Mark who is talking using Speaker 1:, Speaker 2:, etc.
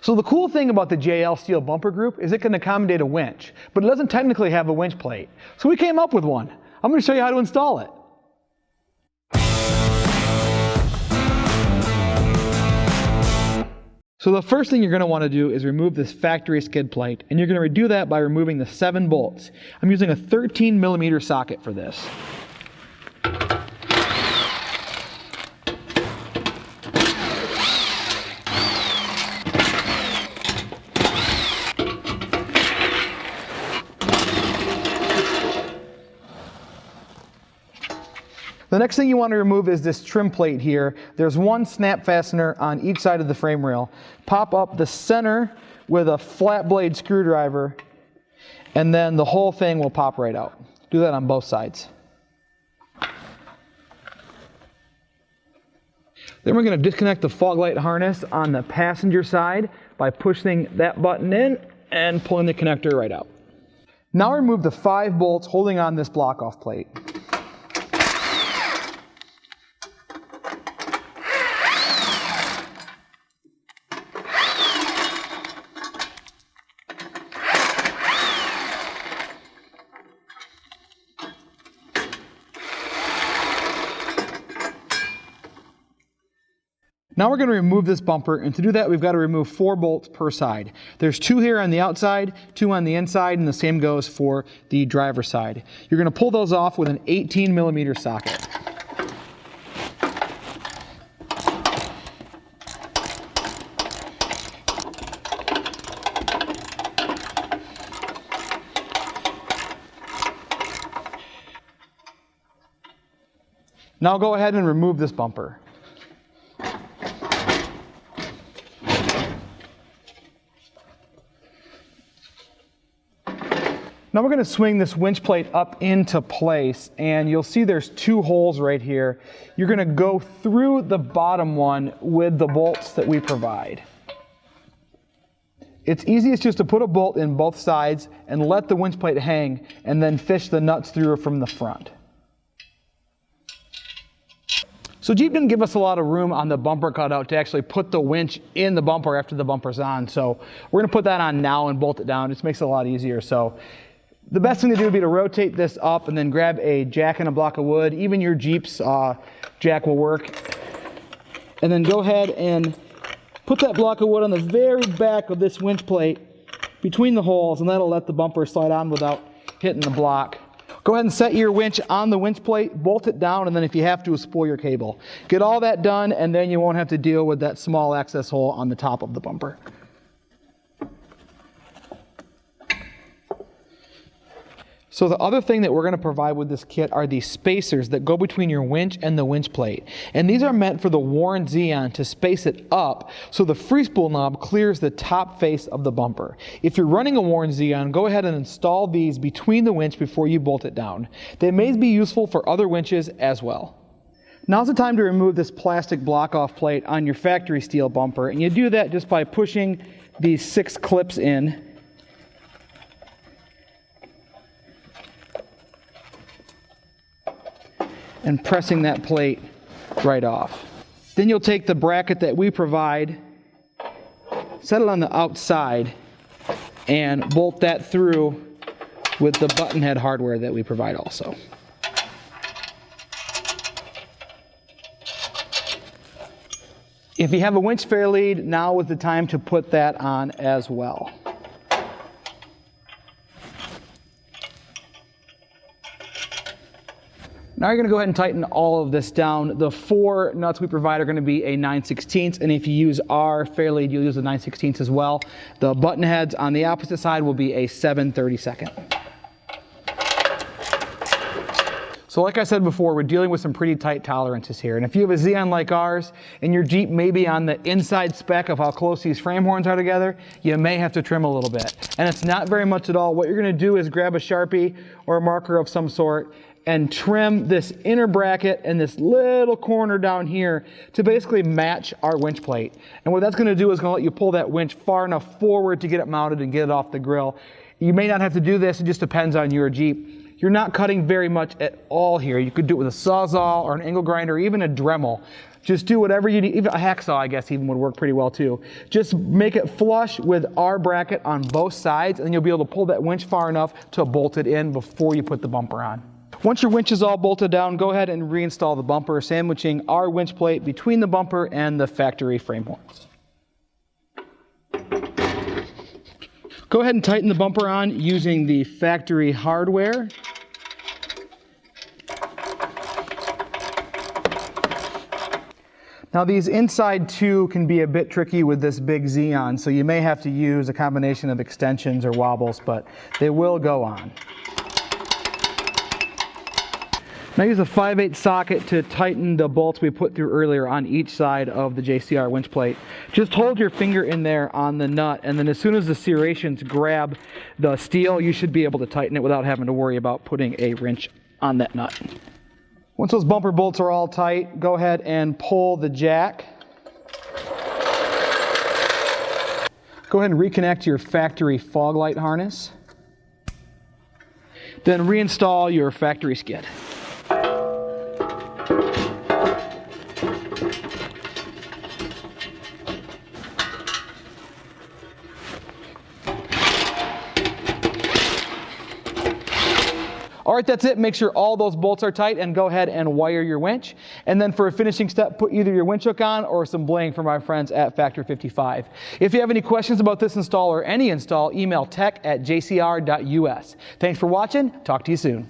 Speaker 1: So the cool thing about the JL steel bumper group is it can accommodate a winch, but it doesn't technically have a winch plate. So we came up with one. I'm going to show you how to install it. So the first thing you're going to want to do is remove this factory skid plate, and you're going to do that by removing the 7 bolts. I'm using a 13mm socket for this. The next thing you want to remove is this trim plate here. There's one snap fastener on each side of the frame rail. Pop up the center with a flat blade screwdriver, and then the whole thing will pop right out. Do that on both sides. Then we're going to disconnect the fog light harness on the passenger side by pushing that button in and pulling the connector right out. Now remove the 5 bolts holding on this block-off plate. Now we're going to remove this bumper, and to do that we've got to remove 4 bolts per side. There's 2 here on the outside, 2 on the inside, and the same goes for the driver's side. You're going to pull those off with an 18mm socket. Now go ahead and remove this bumper. Now we're going to swing this winch plate up into place, and you'll see there's 2 holes right here. You're going to go through the bottom one with the bolts that we provide. It's easiest just to put a bolt in both sides and let the winch plate hang, and then fish the nuts through from the front. So Jeep didn't give us a lot of room on the bumper cutout to actually put the winch in the bumper after the bumper's on. So we're going to put that on now and bolt it down. It just makes it a lot easier. So the best thing to do would be to rotate this up and then grab a jack and a block of wood. Even your Jeep's jack will work. And then go ahead and put that block of wood on the very back of this winch plate between the holes, and that'll let the bumper slide on without hitting the block. Go ahead and set your winch on the winch plate, bolt it down, and then if you have to, spool your cable. Get all that done, and then you won't have to deal with that small access hole on the top of the bumper. So the other thing that we're going to provide with this kit are these spacers that go between your winch and the winch plate. And these are meant for the worn Xeon to space it up so the free spool knob clears the top face of the bumper. If you're running a worn Xeon, go ahead and install these between the winch before you bolt it down. They may be useful for other winches as well. Now's the time to remove this plastic block-off plate on your factory steel bumper, and you do that just by pushing these 6 clips in. And pressing that plate right off. Then you'll take the bracket that we provide, set it on the outside, and bolt that through with the button head hardware that we provide also. If you have a winch fair lead, now is the time to put that on as well. Now you're going to go ahead and tighten all of this down. The 4 nuts we provide are going to be a 9/16, and if you use our fair lead, you'll use a 9/16 as well. The button heads on the opposite side will be a 7/32. So like I said before, we're dealing with some pretty tight tolerances here. And if you have a Xeon like ours, and your Jeep may be on the inside spec of how close these frame horns are together, you may have to trim a little bit. And it's not very much at all. What you're going to do is grab a Sharpie or a marker of some sort and trim this inner bracket and this little corner down here to basically match our winch plate. And what that's going to do is going to let you pull that winch far enough forward to get it mounted and get it off the grill. You may not have to do this, it just depends on your Jeep. You're not cutting very much at all here. You could do it with a Sawzall or an angle grinder or even a Dremel. Just do whatever you need. Even a hacksaw, I guess, even would work pretty well too. Just make it flush with our bracket on both sides, and you'll be able to pull that winch far enough to bolt it in before you put the bumper on. Once your winch is all bolted down, go ahead and reinstall the bumper, sandwiching our winch plate between the bumper and the factory frame horns. Go ahead and tighten the bumper on using the factory hardware. Now these inside two can be a bit tricky with this big Z on, so you may have to use a combination of extensions or wobbles, but they will go on. Now use a 5/8 socket to tighten the bolts we put through earlier on each side of the JCR winch plate. Just hold your finger in there on the nut, and then as soon as the serrations grab the steel, you should be able to tighten it without having to worry about putting a wrench on that nut. Once those bumper bolts are all tight, go ahead and pull the jack. Go ahead and reconnect your factory fog light harness. Then reinstall your factory skid. All right, that's it. Make sure all those bolts are tight and go ahead and wire your winch. And then for a finishing step, put either your winch hook on or some bling from our friends at Factor 55. If you have any questions about this install or any install, email tech@jcr.us. Thanks for watching. Talk to you soon.